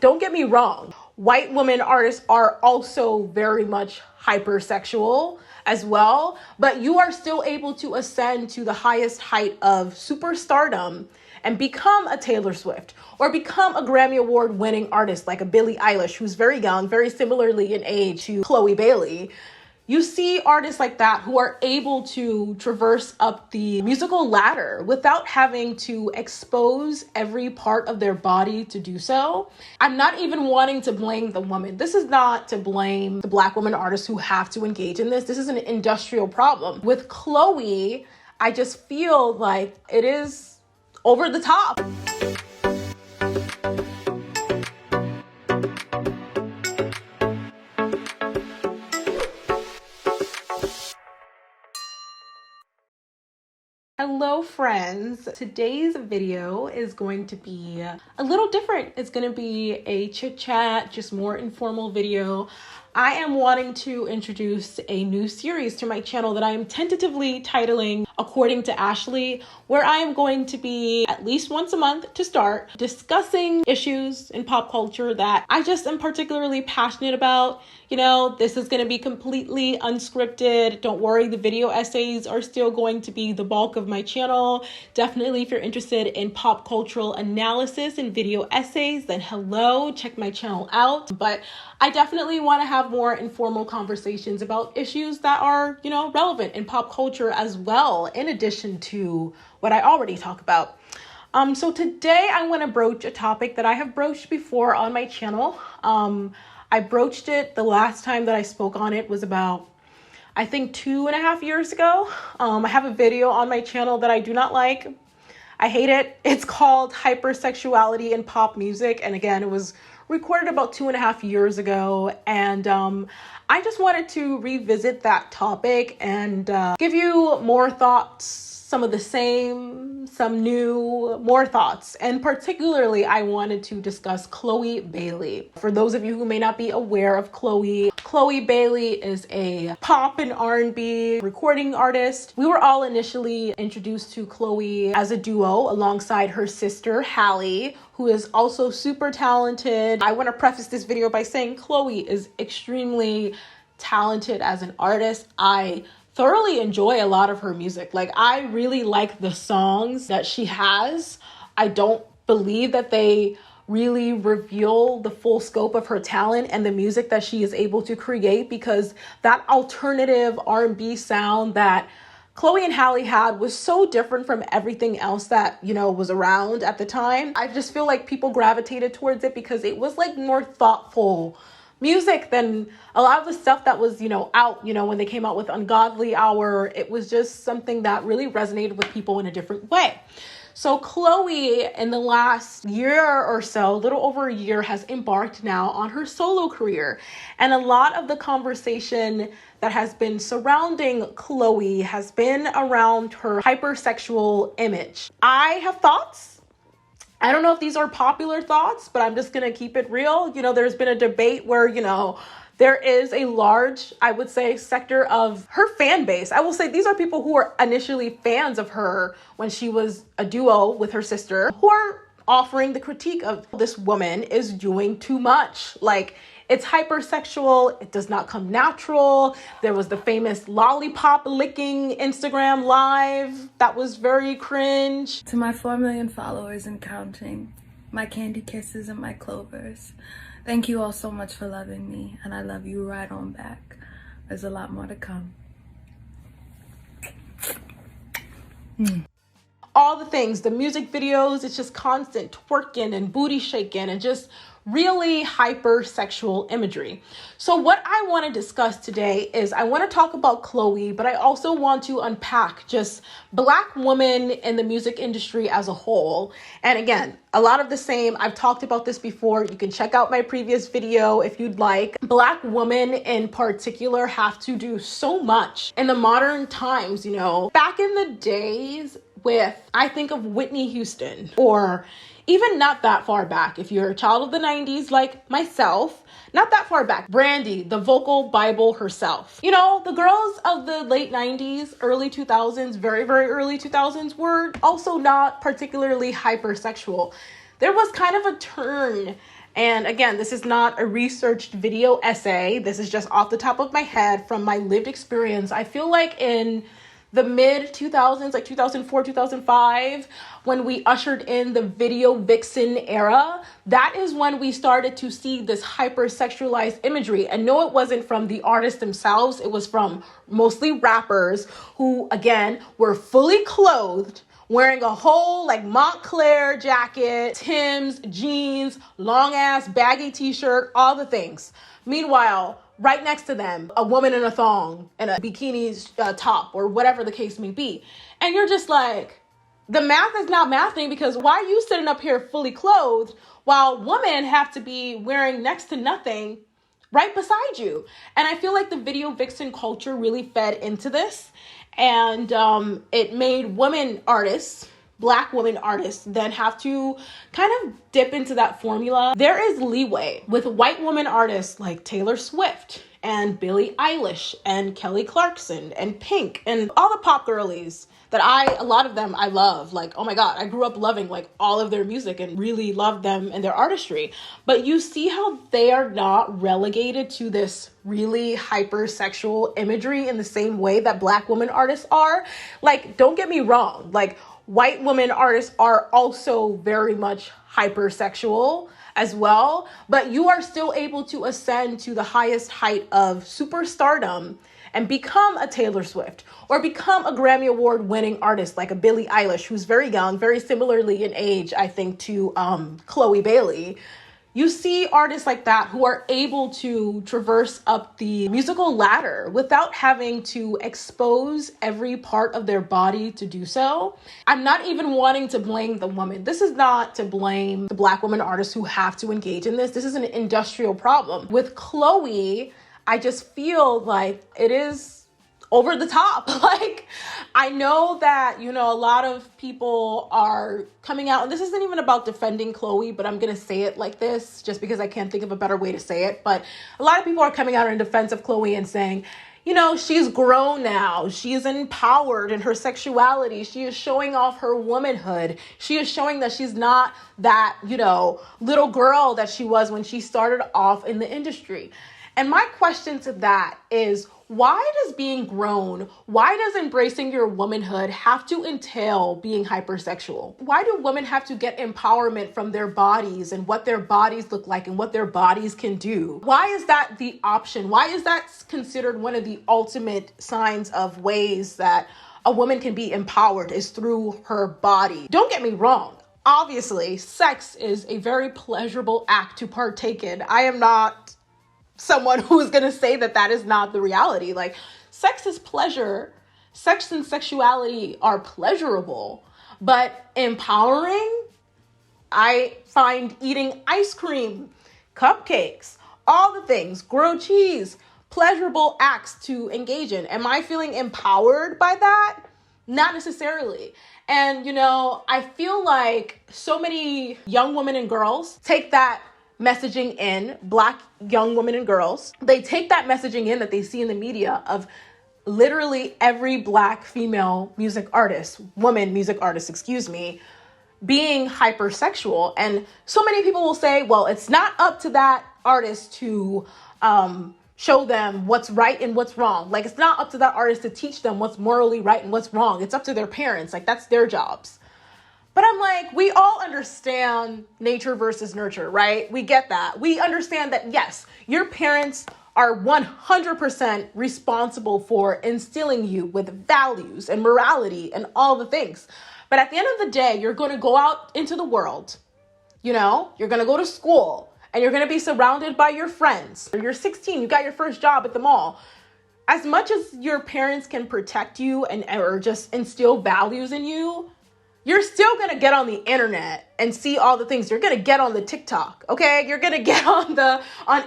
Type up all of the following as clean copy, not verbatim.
don't get me wrong, white women artists are also very much hypersexual as well, but you are still able to ascend to the highest height of superstardom and become a Taylor Swift or become a Grammy Award winning artist like a Billie Eilish, who's very young, very similarly in age to Chloe Bailey. You see artists like that who are able to traverse up the musical ladder without having to expose every part of their body to do so. I'm not even wanting to blame the woman. This is not to blame the Black women artists who have to engage in this. This is an industrial problem. With Chloe, I just feel like it is over the top. Hello friends, today's video is going to be a little different. It's going to be a chit chat, just more informal video. I am wanting to introduce a new series to my channel that I am tentatively titling According to Ashley, where I am going to be at least once a month to start discussing issues in pop culture that I just am particularly passionate about. You know, this is going to be completely unscripted. Don't worry, the video essays are still going to be the bulk of my channel. Definitely, if you're interested in pop cultural analysis and video essays, then hello, check my channel out. But I definitely want to have more informal conversations about issues that are, you know, relevant in pop culture as well, in addition to what I already talk about. So today I want to broach a topic that I have broached before on my channel. I broached it the last time that I spoke on it was about, I think, 2.5 years ago. I have a video on my channel that I do not like. I hate it. It's called Hypersexuality in Pop Music. And again, it was recorded about 2.5 years ago. And I just wanted to revisit that topic and give you more thoughts, some of the same, some new, more thoughts. And particularly, I wanted to discuss Chloe Bailey. For those of you who may not be aware of Chloe Bailey is a pop and R&B recording artist. We were all initially introduced to Chloe as a duo alongside her sister, Hallie, who is also super talented. I want to preface this video by saying Chloe is extremely talented as an artist. I thoroughly enjoy a lot of her music. Like, I really like the songs that she has. I don't believe that they really reveal the full scope of her talent and the music that she is able to create, because that alternative R&B sound that Chloe and Hallie had was so different from everything else that, you know, was around at the time. I just feel like people gravitated towards it because it was like more thoughtful music than a lot of the stuff that was, you know, out, you know, when they came out with Ungodly Hour. It was just something that really resonated with people in a different way. So Chloe, in the last year or so, a little over a year, has embarked now on her solo career. And a lot of the conversation that has been surrounding Chloe has been around her hypersexual image. I have thoughts. I don't know if these are popular thoughts, but I'm just going to keep it real. You know, there's been a debate where, you know, there is a large, I would say, sector of her fan base. I will say these are people who are initially fans of her when she was a duo with her sister, who are offering the critique of this woman is doing too much. Like, it's hypersexual. It does not come natural. There was the famous lollipop licking Instagram live that was very cringe. To my 4 million followers and counting, my candy kisses and my clovers, thank you all so much for loving me, and I love you right on back. There's a lot more to come. All the things, the music videos, it's just constant twerking and booty shaking and just really hypersexual imagery. So what I want to discuss today is I want to talk about Chloe, but I also want to unpack just Black women in the music industry as a whole. And again, a lot of the same, I've talked about this before. You can check out my previous video if you'd like. Black women in particular have to do so much in the modern times, you know. Back in the days with, I think of Whitney Houston, or even not that far back, if you're a child of the 90s like myself, not that far back, Brandy, the vocal Bible herself. You know, the girls of the late 90s, early 2000s, very, very early 2000s were also not particularly hypersexual. There was kind of a turn And again, this is not a researched video essay. This is just off the top of my head from my lived experience. I feel like in the mid 2000s, like 2004, 2005, when we ushered in the video vixen era, that is when we started to see this hypersexualized imagery. And no, it wasn't from the artists themselves. It was from mostly rappers who, again, were fully clothed, wearing a whole like Montclair jacket, Tim's, jeans, long ass baggy t-shirt, all the things. Meanwhile, right next to them, a woman in a thong and a bikini top or whatever the case may be. And you're just like, the math is not mathing, because why are you sitting up here fully clothed while women have to be wearing next to nothing right beside you? And I feel like the video vixen culture really fed into this. And it made women artists, Black women artists, then have to kind of dip into that formula. There is leeway with white women artists like Taylor Swift and Billie Eilish and Kelly Clarkson and Pink and all the pop girlies that a lot of them I love. Like, oh my God, I grew up loving like all of their music and really loved them and their artistry. But you see how they are not relegated to this really hypersexual imagery in the same way that Black women artists are. Like, don't get me wrong. Like, white women artists are also very much hypersexual as well, but you are still able to ascend to the highest height of superstardom and become a Taylor Swift or become a Grammy Award winning artist like a Billie Eilish, who's very young, very similarly in age, I think, to Chloe Bailey. You see artists like that who are able to traverse up the musical ladder without having to expose every part of their body to do so. I'm not even wanting to blame the woman. This is not to blame the Black women artists who have to engage in this. This is an industrial problem. With Chloe, I just feel like it is over the top. Like, I know that, you know, a lot of people are coming out, and this isn't even about defending Chloe, but I'm going to say it like this just because I can't think of a better way to say it. But a lot of people are coming out in defense of Chloe and saying, you know, she's grown now. She's empowered in her sexuality. She is showing off her womanhood. She is showing that she's not that, you know, little girl that she was when she started off in the industry. And my question to that is, why does being grown, why does embracing your womanhood have to entail being hypersexual? Why do women have to get empowerment from their bodies and what their bodies look like and what their bodies can do? Why is that the option? Why is that considered one of the ultimate signs of ways that a woman can be empowered, is through her body? Don't get me wrong. Obviously, sex is a very pleasurable act to partake in. I am not someone who is going to say that that is not the reality. Like, sex is pleasure. Sex and sexuality are pleasurable, but empowering, I find eating ice cream, cupcakes, all the things, grilled cheese, pleasurable acts to engage in. Am I feeling empowered by that? Not necessarily. And, you know, I feel like so many young women and girls take that messaging in, Black young women and girls, they take that messaging in that they see in the media of literally every Black female music artist, woman music artist, being hypersexual. And so many people will say, well, it's not up to that artist to show them what's right and what's wrong. Like, it's not up to that artist to teach them what's morally right and what's wrong. It's up to their parents. Like, that's their jobs. But I'm like, we all understand nature versus nurture, right? We get that. We understand that, yes, your parents are 100% responsible for instilling you with values and morality and all the things. But at the end of the day, you're going to go out into the world, you know, you're going to go to school and you're going to be surrounded by your friends. You're 16, you got your first job at the mall. As much as your parents can protect you and or just instill values in you, you're still going to get on the internet and see all the things. You're going to get on the TikTok, okay? You're going to get on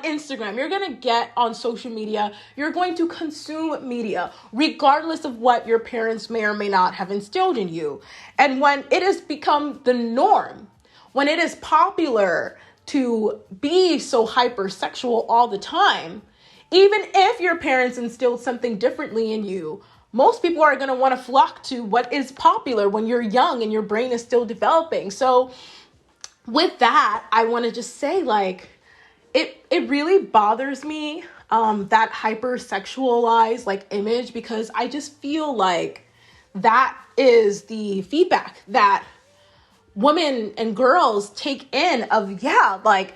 Instagram. You're going to get on social media. You're going to consume media, regardless of what your parents may or may not have instilled in you. And when it has become the norm, when it is popular to be so hypersexual all the time, even if your parents instilled something differently in you, most people are going to want to flock to what is popular when you're young and your brain is still developing. So with that, I want to just say, like, it really bothers me, that hypersexualized, like, image, because I just feel like that is the feedback that women and girls take in of, yeah, like,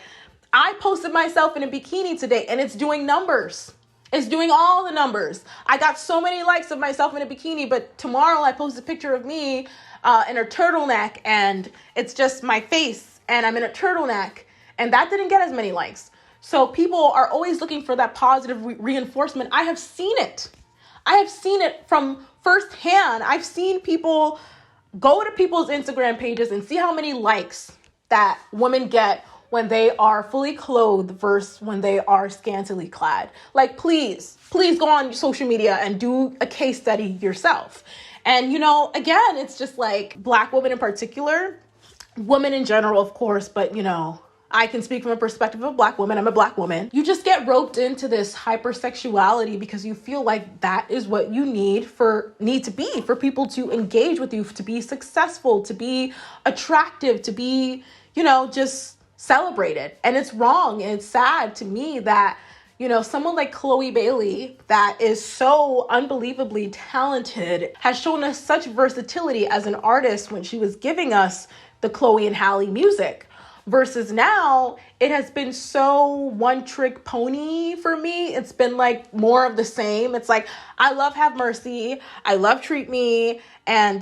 I posted myself in a bikini today and it's doing numbers. It's doing all the numbers. I got so many likes of myself in a bikini, but tomorrow I post a picture of me in a turtleneck and it's just my face and I'm in a turtleneck, and that didn't get as many likes. So people are always looking for that positive reinforcement. I have seen it. I have seen it from firsthand. I've seen people go to people's Instagram pages and see how many likes that women get when they are fully clothed versus when they are scantily clad. Like, please go on social media and do a case study yourself. And, you know, again, it's just like Black women in particular, women in general, of course, but, you know, I can speak from a perspective of a Black woman. I'm a Black woman. You just get roped into this hypersexuality because you feel like that is what you need to be for people to engage with you, to be successful, to be attractive, to be, you know, just celebrated. And it's wrong. And it's sad to me that, you know, someone like Chloe Bailey, that is so unbelievably talented, has shown us such versatility as an artist when she was giving us the Chloe and Halle music. Versus now, it has been so one-trick pony for me. It's been like more of the same. It's like, I love Have Mercy, I love Treat Me, and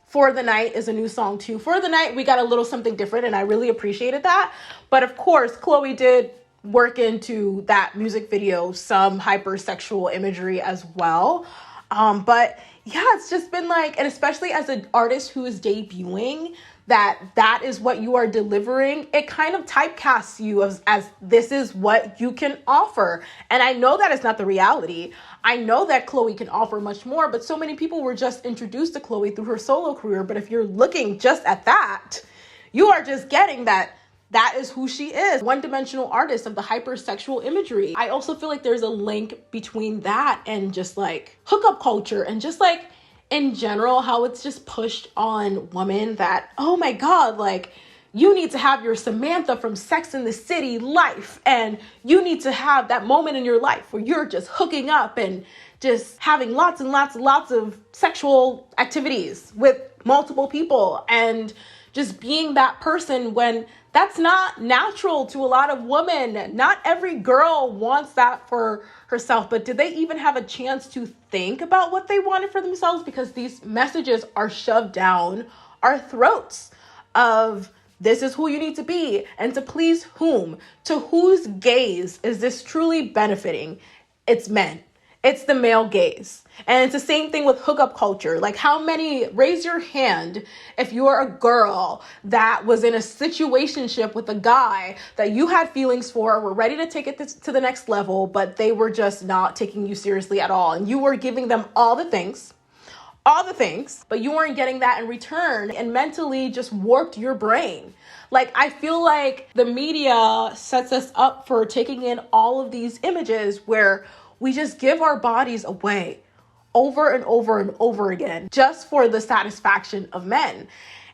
For the Night is a new song too. For the Night, we got a little something different, and I really appreciated that. But of course, Chloe did work into that music video some hypersexual imagery as well. But yeah, it's just been like, and especially as an artist who is debuting, that is what you are delivering, it kind of typecasts you as this is what you can offer. And I know that is not the reality. I know that Chloe can offer much more, but so many people were just introduced to Chloe through her solo career. But if you're looking just at that, you are just getting that is who she is. One-dimensional artist of the hypersexual imagery. I also feel like there's a link between that and just like hookup culture and just like in general, how it's just pushed on women that, oh my God, like, you need to have your Samantha from Sex and the City life. And you need to have that moment in your life where you're just hooking up and just having lots and lots and lots of sexual activities with multiple people and just being that person, when that's not natural to a lot of women. Not every girl wants that for herself, but did they even have a chance to think about what they wanted for themselves? Because these messages are shoved down our throats of, this is who you need to be, and to please whom? To whose gaze is this truly benefiting? It's men. It's the male gaze. And it's the same thing with hookup culture. Like, how many, raise your hand if you're a girl that was in a situationship with a guy that you had feelings for, were ready to take it to the next level, but they were just not taking you seriously at all. And you were giving them all the things, but you weren't getting that in return, and mentally just warped your brain. Like, I feel like the media sets us up for taking in all of these images where we just give our bodies away over and over and over again just for the satisfaction of men.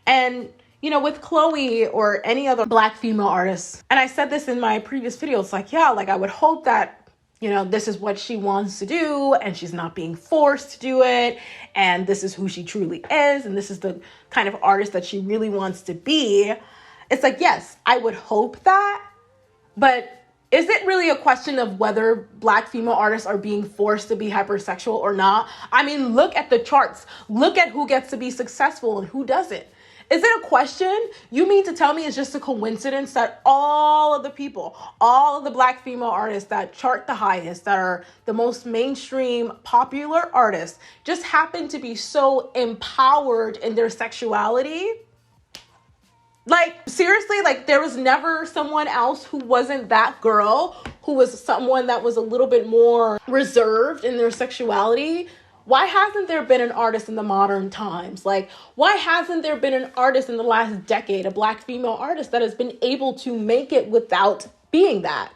And, you know, with Chloe or any other Black female artist, and I said this in my previous video, it's like, yeah, like, I would hope that, you know, this is what she wants to do and she's not being forced to do it. And this is who she truly is. And this is the kind of artist that she really wants to be. It's like, yes, I would hope that, but is it really a question of whether Black female artists are being forced to be hypersexual or not? I mean, look at the charts. Look at who gets to be successful and who doesn't. Is it a question? You mean to tell me it's just a coincidence that all of the people, all of the Black female artists that chart the highest, that are the most mainstream popular artists, just happen to be so empowered in their sexuality? Like, seriously, like, there was never someone else who wasn't that girl, who was someone that was a little bit more reserved in their sexuality? Why hasn't there been an artist in the modern times? Like, why hasn't there been an artist in the last decade, a Black female artist that has been able to make it without being that?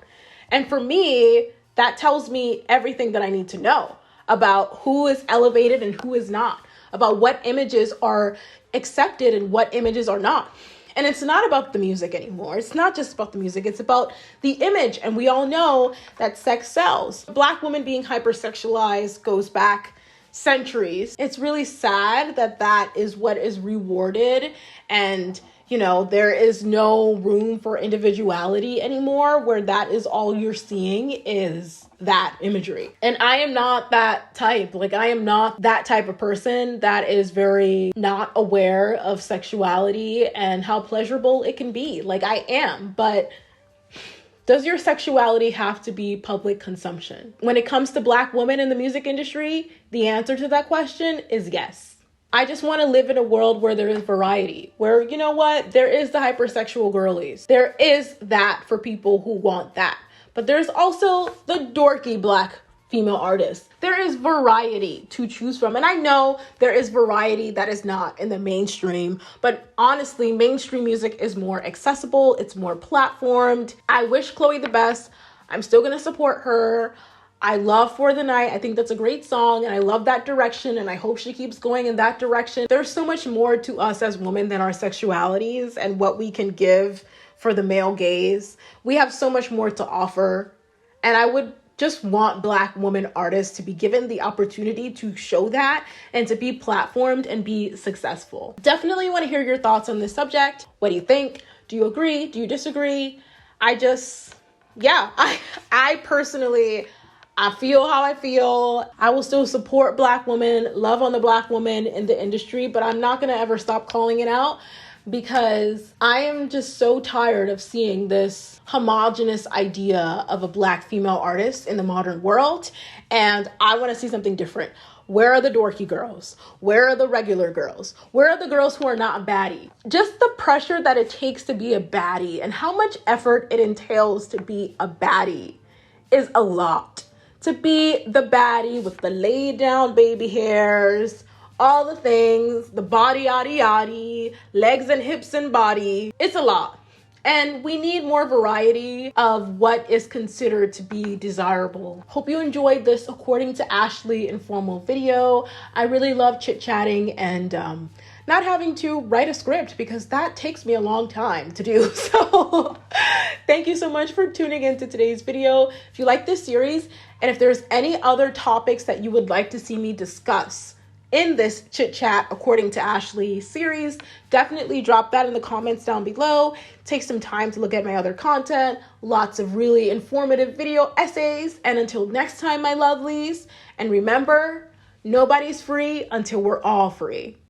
And for me, that tells me everything that I need to know about who is elevated and who is not, about what images are accepted and what images are not. And it's not about the music anymore. It's not just about the music. It's about the image. And we all know that sex sells. Black women being hypersexualized goes back centuries. It's really sad that that is what is rewarded, and there is no room for individuality anymore, where that is all you're seeing is that imagery. And I am not that type. I am not that type of person that is very not aware of sexuality and how pleasurable it can be. I am, but does your sexuality have to be public consumption? When it comes to Black women in the music industry, the answer to that question is yes. I just want to live in a world where there is variety, where, there is the hypersexual girlies. There is that for people who want that. But there's also the dorky Black female artists. There is variety to choose from. And I know there is variety that is not in the mainstream, but honestly, mainstream music is more accessible. It's more platformed. I wish Chloe the best. I'm still going to support her. I love For the Night. I think that's a great song, and I love that direction, and I hope she keeps going in that direction. There's so much more to us as women than our sexualities and what we can give for the male gaze. We have so much more to offer, and I would just want Black women artists to be given the opportunity to show that and to be platformed and be successful. Definitely want to hear your thoughts on this subject. What do you think? Do you agree? Do you disagree? I personally, I feel how I feel. I will still support Black women, love on the Black woman in the industry, but I'm not going to ever stop calling it out, because I am just so tired of seeing this homogenous idea of a Black female artist in the modern world, and I want to see something different. Where are the dorky girls? Where are the regular girls? Where are the girls who are not a baddie? Just the pressure that it takes to be a baddie and how much effort it entails to be a baddie is a lot. To be the baddie with the laid down baby hairs, all the things, the body, yaddy, yaddy, legs and hips and body. It's a lot. And we need more variety of what is considered to be desirable. Hope you enjoyed this According to Ashley informal video. I really love chit-chatting and not having to write a script, because that takes me a long time to do. So thank you so much for tuning into today's video. If you like this series, and if there's any other topics that you would like to see me discuss in this Chit Chat According to Ashley series, definitely drop that in the comments down below. Take some time to look at my other content, lots of really informative video essays. And until next time, my lovelies, and remember, nobody's free until we're all free.